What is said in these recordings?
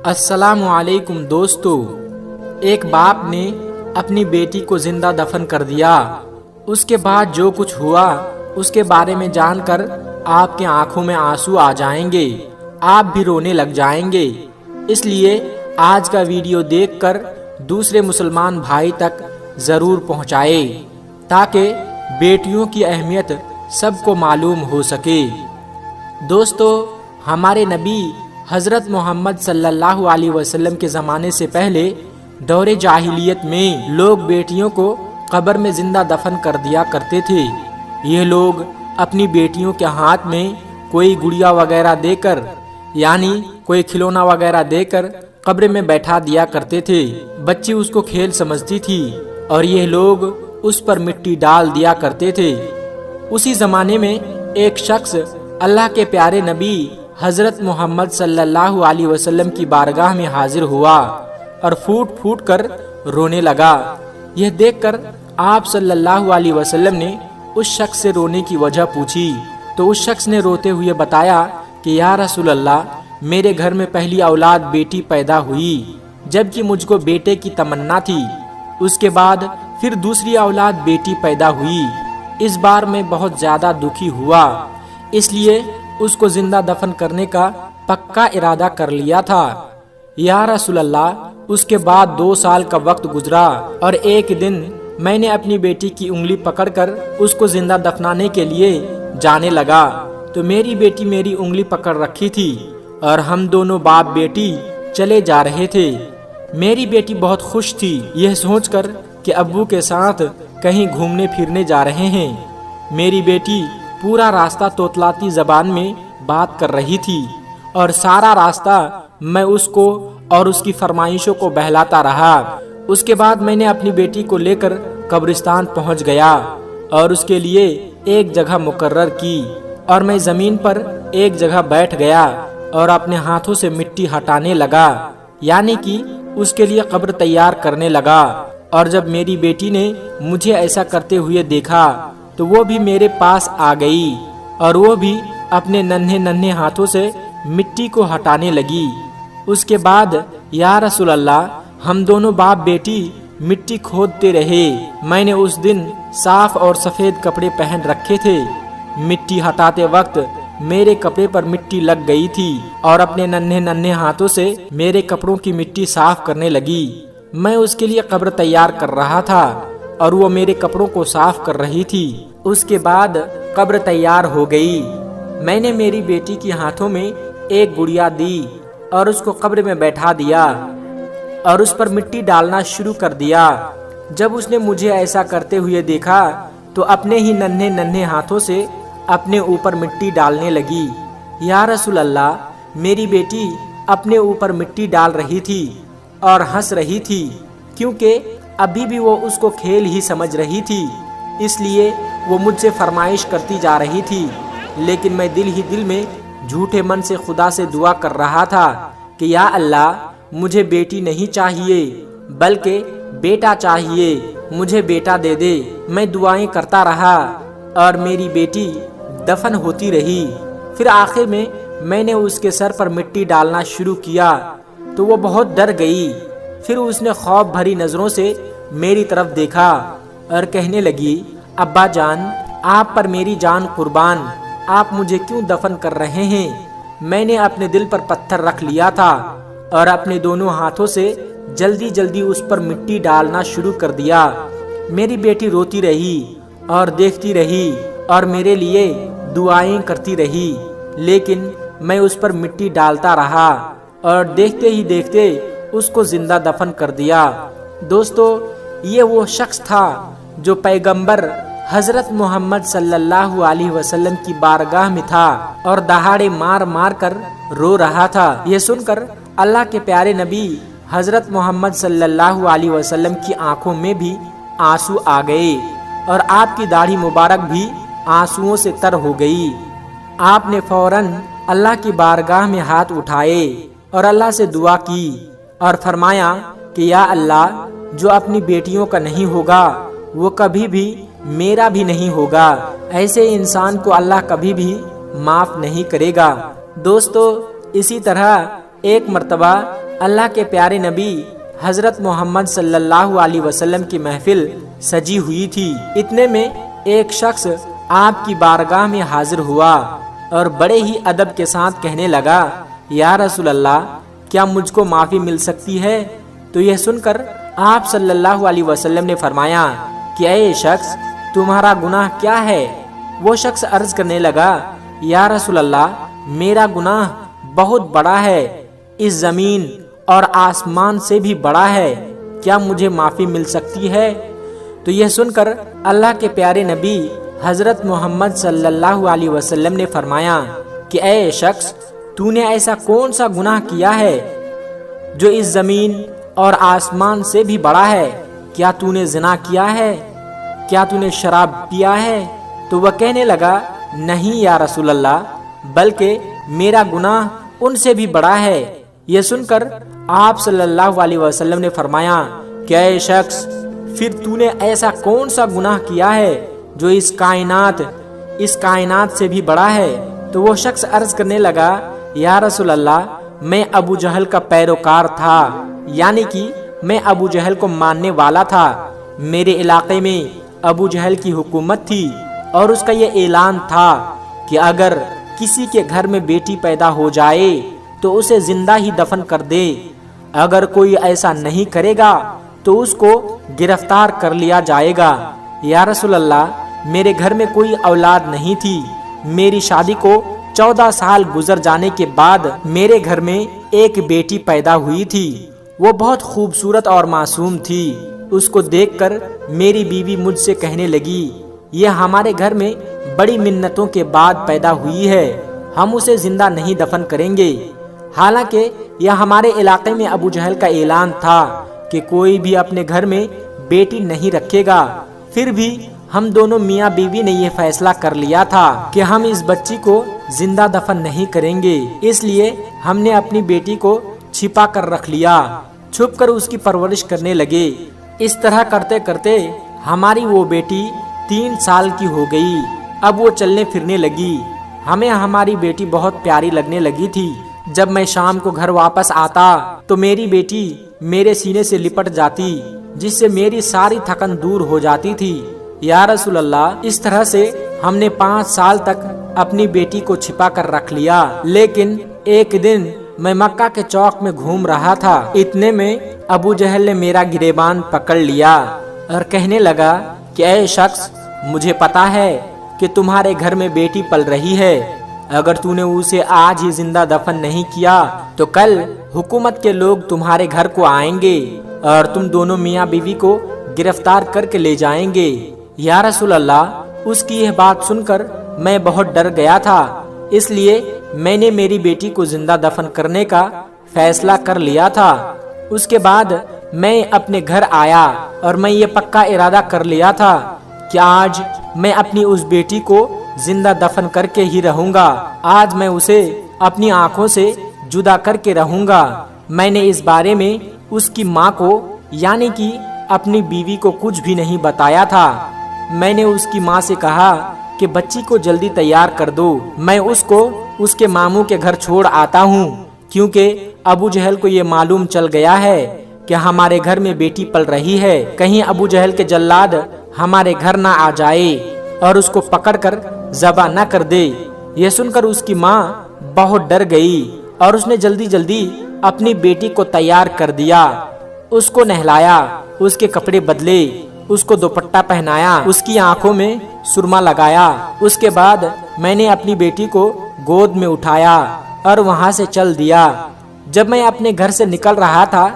अस्सलामु अलैकुम दोस्तों, एक बाप ने अपनी बेटी को जिंदा दफन कर दिया। उसके बाद जो कुछ हुआ उसके बारे में जानकर आपकी आंखों में आंसू आ जाएंगे, आप भी रोने लग जाएंगे। इसलिए आज का वीडियो देखकर दूसरे मुसलमान भाई तक ज़रूर पहुंचाए ताकि बेटियों की अहमियत सबको मालूम हो सके। दोस्तों, हमारे नबी हज़रत मोहम्मद सल्लल्लाहु अलैहि वसल्लम के ज़माने से पहले दौरे जाहिलियत में लोग बेटियों को कब्र में ज़िंदा दफन कर दिया करते थे। ये लोग अपनी बेटियों के हाथ में कोई गुड़िया वगैरह देकर, यानी कोई खिलौना वगैरह देकर कब्र में बैठा दिया करते थे। बच्ची उसको खेल समझती थी और ये लोग उस पर मिट्टी डाल दिया करते थे। उसी ज़माने में एक शख्स अल्लाह के प्यारे नबी हज़रत मोहम्मद सल्लल्लाहु अलैहि वसल्लम की बारगाह में हाजिर हुआ और फूट फूट कर रोने लगा। यह देखकर आप सल्लल्लाहु अलैहि वसल्लम ने उस शख्स से रोने की वजह पूछी तो उस शख्स ने रोते हुए बताया कि या रसूल अल्लाह, मेरे घर में पहली औलाद बेटी पैदा हुई, जबकि मुझको बेटे की तमन्ना थी। उसके बाद फिर दूसरी औलाद बेटी पैदा हुई। इस बार मैं बहुत ज़्यादा दुखी हुआ, इसलिए उसको जिंदा दफन करने का पक्का इरादा कर लिया था। या रसूल अल्लाह, उसके बाद 2 साल का वक्त गुजरा और एक दिन मैंने अपनी बेटी की उंगली पकड़कर उसको जिंदा दफनाने के लिए जाने लगा तो मेरी बेटी मेरी उंगली पकड़ रखी थी और हम दोनों बाप बेटी चले जा रहे थे। मेरी बेटी बहुत खुश थी यह सोचकर कि अब्बू के साथ कहीं घूमने फिरने जा रहे हैं। मेरी बेटी पूरा रास्ता तोतलाती जबान में बात कर रही थी और सारा रास्ता मैं उसको और उसकी फरमाइशों को बहलाता रहा। उसके बाद मैंने अपनी बेटी को लेकर कब्रिस्तान पहुंच गया और उसके लिए एक जगह मुकर्रर की और मैं ज़मीन पर एक जगह बैठ गया और अपने हाथों से मिट्टी हटाने लगा, यानी कि उसके लिए कब्र तैयार करने लगा। और जब मेरी बेटी ने मुझे ऐसा करते हुए देखा तो वो भी मेरे पास आ गई और वो भी अपने नन्हे नन्हे हाथों से मिट्टी को हटाने लगी। उसके बाद या रसूल अल्लाह, हम दोनों बाप बेटी मिट्टी खोदते रहे। मैंने उस दिन साफ और सफ़ेद कपड़े पहन रखे थे। मिट्टी हटाते वक्त मेरे कपड़े पर मिट्टी लग गई थी और अपने नन्हे नन्हे हाथों से मेरे कपड़ों की मिट्टी साफ करने लगी। मैं उसके लिए कब्र तैयार कर रहा था और वो मेरे कपड़ों को साफ कर रही थी। उसके बाद कब्र तैयार हो गई। मैंने मेरी बेटी के हाथों में एक गुड़िया दी और उसको कब्र में बैठा दिया और उस पर मिट्टी डालना शुरू कर दिया। जब उसने मुझे ऐसा करते हुए देखा तो अपने ही नन्हे नन्हे हाथों से अपने ऊपर मिट्टी डालने लगी। या रसूल अल्लाह, मेरी बेटी अपने ऊपर मिट्टी डाल रही थी और हंस रही थी क्योंकि अभी भी वो उसको खेल ही समझ रही थी, इसलिए वो मुझसे फरमाइश करती जा रही थी। लेकिन मैं दिल ही दिल में झूठे मन से खुदा से दुआ कर रहा था कि या अल्लाह, मुझे बेटी नहीं चाहिए बल्कि बेटा चाहिए, मुझे बेटा दे दे। मैं दुआएं करता रहा और मेरी बेटी दफन होती रही। फिर आखिर में मैंने उसके सर पर मिट्टी डालना शुरू किया तो वो बहुत डर गई। फिर उसने खौफ भरी नज़रों से मेरी तरफ देखा और कहने लगी, अब्बा जान, आप पर मेरी जान कुर्बान, आप मुझे क्यों दफन कर रहे हैं? मैंने अपने दिल पर पत्थर रख लिया था और अपने दोनों हाथों से जल्दी जल्दी उस पर मिट्टी डालना शुरू कर दिया। मेरी बेटी रोती रही और देखती रही और मेरे लिए दुआएं करती रही, लेकिन मैं उस पर मिट्टी डालता रहा और देखते ही देखते उसको जिंदा दफन कर दिया। दोस्तों, ये वो शख्स था जो पैगंबर हज़रत मोहम्मद सल्लल्लाहु अलैहि वसल्लम की बारगाह में था और दहाड़े मार मार कर रो रहा था। यह सुनकर अल्लाह के प्यारे नबी हज़रत मोहम्मद सल्लल्लाहु अलैहि वसल्लम की आंखों में भी आंसू आ गए और आपकी दाढ़ी मुबारक भी आंसुओं से तर हो गई। आपने फौरन अल्लाह की बारगाह में हाथ उठाए और अल्लाह से दुआ की और फरमाया कि या अल्लाह, जो अपनी बेटियों का नहीं होगा वो कभी भी मेरा भी नहीं होगा। ऐसे इंसान को अल्लाह कभी भी माफ नहीं करेगा। दोस्तों, इसी तरह एक मर्तबा اللہ کے پیارے نبی حضرت محمد صلی اللہ علیہ وسلم کی محفل سجی ہوئی تھی۔ اتنے میں ایک شخص آپ کی بارگاہ میں حاضر ہوا اور بڑے ہی ادب کے ساتھ کہنے لگا، یا رسول اللہ، کیا مجھ کو معافی مل سکتی ہے؟ تو یہ سن کر آپ صلی اللہ علیہ وسلم نے فرمایا کہ اے شخص، تمہارا گناہ کیا ہے؟ وہ شخص عرض کرنے لگا، یا رسول اللہ، میرا گناہ بہت بڑا ہے، اس زمین اور آسمان سے بھی بڑا ہے، کیا مجھے معافی مل سکتی ہے؟ تو یہ سن کر اللہ کے پیارے نبی حضرت محمد صلی اللہ علیہ وسلم نے فرمایا کہ اے شخص، تو نے ایسا کون سا گناہ کیا ہے جو اس زمین اور آسمان سے بھی بڑا ہے؟ کیا تو نے زنا کیا ہے؟ کیا تو نے شراب پیا ہے؟ تو وہ کہنے لگا، نہیں یا رسول اللہ، بلکہ میرا گناہ ان سے بھی بڑا ہے۔ یہ سن کر آپ صلی اللہ علیہ وسلم نے فرمایا کہ اے شخص، پھر تو نے ایسا کون سا گناہ کیا ہے جو اس کائنات سے بھی بڑا ہے؟ تو وہ شخص عرض کرنے لگا، یا رسول اللہ، میں ابو جہل کا پیروکار تھا، یعنی کہ میں ابو جہل کو ماننے والا تھا۔ میرے علاقے میں ابو جہل کی حکومت تھی اور اس کا یہ اعلان تھا کہ اگر کسی کے گھر میں بیٹی پیدا ہو جائے تو اسے زندہ ہی دفن کر دے، اگر کوئی ایسا نہیں کرے گا تو اس کو گرفتار کر لیا جائے گا۔ یا رسول اللہ، میرے گھر میں کوئی اولاد نہیں تھی، میری شادی کو 14 سال گزر جانے کے بعد میرے گھر میں ایک بیٹی پیدا ہوئی تھی، وہ بہت خوبصورت اور معصوم تھی۔ اس کو دیکھ کر میری بیوی مجھ سے کہنے لگی، یہ ہمارے گھر میں بڑی منتوں کے بعد پیدا ہوئی ہے، ہم اسے زندہ نہیں دفن کریں گے۔ حالانکہ یہ ہمارے علاقے میں ابو جہل کا اعلان تھا کہ کوئی بھی اپنے گھر میں بیٹی نہیں رکھے گا، پھر بھی ہم دونوں میاں بیوی نے یہ فیصلہ کر لیا تھا کہ ہم اس بچی کو زندہ دفن نہیں کریں گے، اس لیے ہم نے اپنی بیٹی کو چھپا کر رکھ لیا، چھپ کر اس کی پرورش کرنے لگے۔ اس طرح کرتے کرتے ہماری وہ بیٹی 3 سال کی ہو گئی، اب وہ چلنے پھرنے لگی۔ ہمیں ہماری بیٹی بہت پیاری لگنے لگی تھی۔ جب میں شام کو گھر واپس آتا تو میری بیٹی میرے سینے سے لپٹ جاتی، جس سے میری ساری تھکن دور ہو جاتی تھی۔ یا رسول اللہ، اس طرح سے ہم نے 5 سال تک اپنی بیٹی کو چھپا کر رکھ لیا۔ لیکن ایک دن میں مکہ کے چوک میں گھوم رہا تھا، اتنے میں ابو جہل نے میرا گریبان پکڑ لیا اور کہنے لگا کہ اے شخص، مجھے پتا ہے کہ تمہارے گھر میں بیٹی پل رہی ہے، اگر تو نے اسے آج ہی زندہ دفن نہیں کیا تو کل حکومت کے لوگ تمہارے گھر کو آئیں گے اور تم دونوں میاں بیوی کو گرفتار کر کے لے جائیں گے۔ یا رسول اللہ، اس کی یہ بات سن کر میں بہت ڈر گیا تھا، اس لیے میں نے میری بیٹی کو زندہ دفن کرنے کا فیصلہ کر لیا تھا۔ اس کے بعد میں اپنے گھر آیا اور میں یہ پکا ارادہ کر لیا تھا کہ آج میں اپنی اس بیٹی کو زندہ دفن کر کے ہی رہوں گا، آج میں اسے اپنی آنکھوں سے جدا کر کے رہوں گا۔ میں نے اس بارے میں اس کی ماں کو یعنی کہ اپنی بیوی کو کچھ بھی نہیں بتایا تھا۔ میں نے اس کی ماں سے کہا کہ بچی کو جلدی تیار کر دو، میں اس کو اس کے ماموں کے گھر چھوڑ آتا ہوں، کیونکہ ابو جہل کو یہ معلوم چل گیا ہے کہ ہمارے گھر میں بیٹی پل رہی ہے، کہیں ابو جہل کے جلاد ہمارے گھر نہ آ جائے اور اس کو پکڑ کر ذبح نہ کر دے۔ یہ سن کر اس کی ماں بہت ڈر گئی اور اس نے جلدی جلدی اپنی بیٹی کو تیار کر دیا، اس کو نہلایا، اس کے کپڑے بدلے، اس کو دوپٹہ پہنایا، اس کی آنکھوں میں سرما لگایا۔ اس کے بعد میں نے اپنی بیٹی کو گود میں اٹھایا اور وہاں سے چل دیا۔ جب میں اپنے گھر سے نکل رہا تھا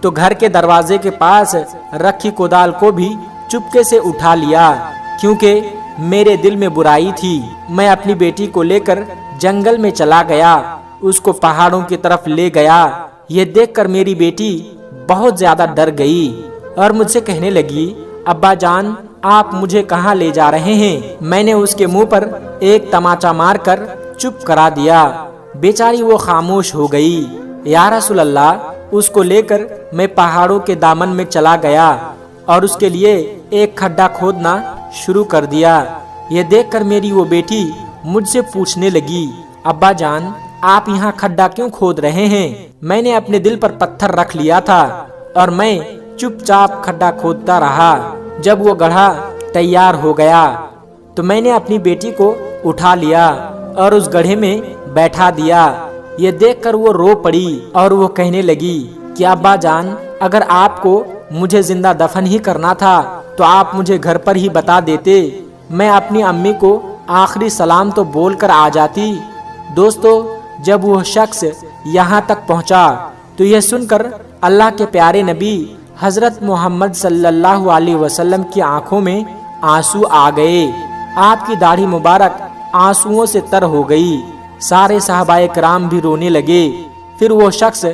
تو گھر کے دروازے کے پاس رکھی کودال کو بھی چپکے سے اٹھا لیا، کیونکہ میرے دل میں برائی تھی۔ میں اپنی بیٹی کو لے کر جنگل میں چلا گیا، اس کو پہاڑوں کی طرف لے گیا۔ یہ دیکھ کر میری بیٹی بہت زیادہ ڈر گئی اور مجھ سے کہنے لگی، ابا جان، آپ مجھے کہاں لے جا رہے ہیں؟ میں نے اس کے منہ پر ایک تماچا مار کر چپ کرا دیا، بیچاری وہ خاموش ہو گئی۔ یا رسول اللہ، اس کو لے کر میں پہاڑوں کے دامن میں چلا گیا اور اس کے لیے ایک کھڈا کھودنا شروع کر دیا۔ یہ دیکھ کر میری وہ بیٹی مجھ سے پوچھنے لگی، ابا جان، आप यहाँ खड्डा क्यों खोद रहे हैं? मैंने अपने दिल पर पत्थर रख लिया था और मैं चुपचाप खड्डा खोदता रहा। जब वो गड्ढा तैयार हो गया तो मैंने अपनी बेटी को उठा लिया और उस गड्ढे में बैठा दिया। ये देखकर वो रो पड़ी और वो कहने लगी कि अब्बा जान, अगर आपको मुझे जिंदा दफन ही करना था तो आप मुझे घर पर ही बता देते, मैं अपनी अम्मी को आखिरी सलाम तो बोल कर आ जाती। दोस्तों, जब वो शख्स यहाँ तक पहुँचा तो यह सुनकर अल्लाह के प्यारे नबी हजरत मोहम्मद सल्लल्लाहु अलैहि वसल्लम की आंखों में आंसू आ गए। आपकी दाढ़ी मुबारक आंसुओं से तर हो गई। सारे सहाबाए कराम भी रोने लगे। फिर वो शख्स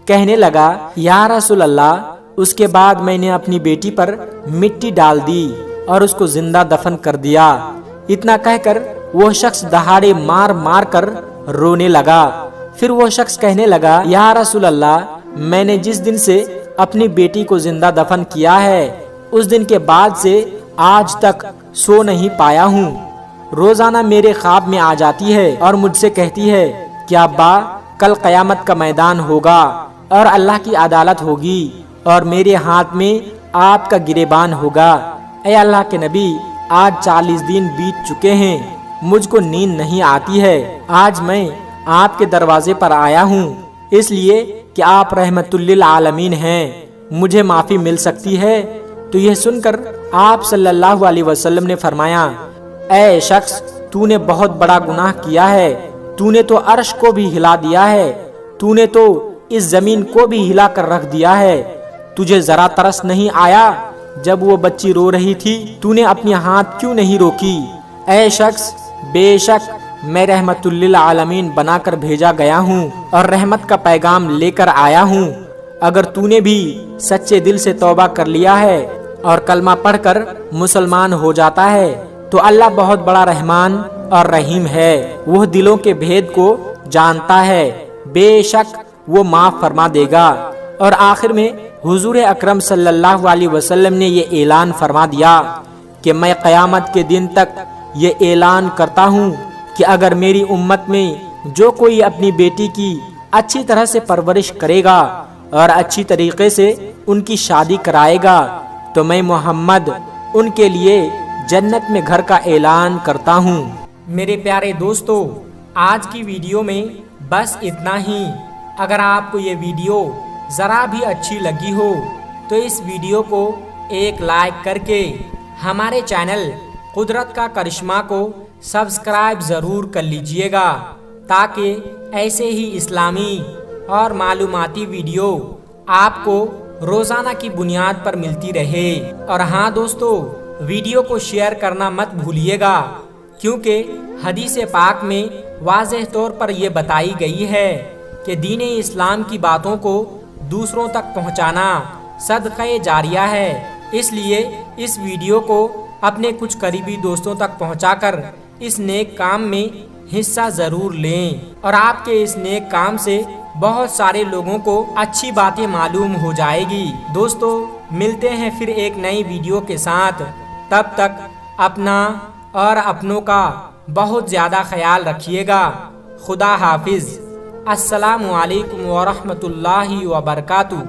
कहने लगा, या रसूल अल्लाह, उसके बाद मैंने अपनी बेटी पर मिट्टी डाल दी और उसको जिंदा दफन कर दिया। इतना कहकर वो शख्स दहाड़े मार मार कर रोने लगा। फिर वो शख्स कहने लगा, या रसूल अल्लाह, मैंने जिस दिन से अपनी बेटी को जिंदा दफन किया है उस दिन के बाद से आज तक सो नहीं पाया हूँ। रोजाना मेरे ख्वाब में आ जाती है और मुझसे कहती है कि अब्बा, कल कयामत का मैदान होगा और अल्लाह की अदालत होगी और मेरे हाथ में आपका गिरेबान होगा। ऐ अल्लाह के नबी, आज 40 दिन बीत चुके हैं, मुझको नींद नहीं आती है। आज मैं आपके दरवाजे पर आया हूँ इसलिए कि आप रहमतुल्लिल आलमीन हैं, मुझे माफी मिल सकती है। तो यह सुनकर आप सल्लल्लाहु अलैहि वसल्लम ने फरमाया, ऐ शख्स, तूने बहुत बड़ा गुनाह किया है। तूने तो अर्श को भी हिला दिया है, तूने तो इस जमीन को भी हिला कर रख दिया है। तुझे जरा तरस नहीं आया जब वो बच्ची रो रही थी? तूने अपनी हाथ क्यों नहीं रोकी? ऐ शख्स, बेशक मैं रहमतुल्लिल आलमीन बनाकर भेजा गया हूँ और रहमत का पैगाम लेकर आया हूँ। अगर तूने भी सच्चे दिल से तौबा कर लिया है और कलमा पढ़कर मुसलमान हो जाता है तो अल्लाह बहुत बड़ा रहमान और रहीम है। वो दिलों के भेद को जानता है, बेशक वो माफ फरमा देगा। और आखिर में हुजूर अकरम सल्लल्लाहु अलैहि वसल्लम ने ये ऐलान फरमा दिया कि मैं क़यामत के दिन तक ये ऐलान करता हूँ कि अगर मेरी उम्मत में जो कोई अपनी बेटी की अच्छी तरह से परवरिश करेगा और अच्छी तरीके से उनकी शादी कराएगा तो मैं मोहम्मद उनके लिए जन्नत में घर का ऐलान करता हूँ। मेरे प्यारे दोस्तों, आज की वीडियो में बस इतना ही। अगर आपको ये वीडियो ज़रा भी अच्छी लगी हो तो इस वीडियो को एक लाइक करके हमारे चैनल कुदरत का करिश्मा को सब्सक्राइब ज़रूर कर लीजिएगा ताकि ऐसे ही इस्लामी और मालूमाती वीडियो आपको रोज़ाना की बुनियाद पर मिलती रहे। और हाँ दोस्तों, वीडियो को शेयर करना मत भूलिएगा क्योंकि हदीस पाक में वाज़ेह तौर पर यह बताई गई है कि दीन इस्लाम की बातों को दूसरों तक पहुंचाना सदक़े जारिया है। इसलिए इस वीडियो को अपने कुछ करीबी दोस्तों तक पहुंचाकर इस नेक काम में हिस्सा ज़रूर लें और आपके इस नेक काम से बहुत सारे लोगों को अच्छी बातें मालूम हो जाएगी। दोस्तों, मिलते हैं फिर एक नई वीडियो के साथ। तब तक अपना और अपनों का बहुत ज़्यादा ख्याल रखिएगा। खुदा हाफिज़। अस्सलामु अलैकुम व रहमतुल्लाहि व बरकातुहू।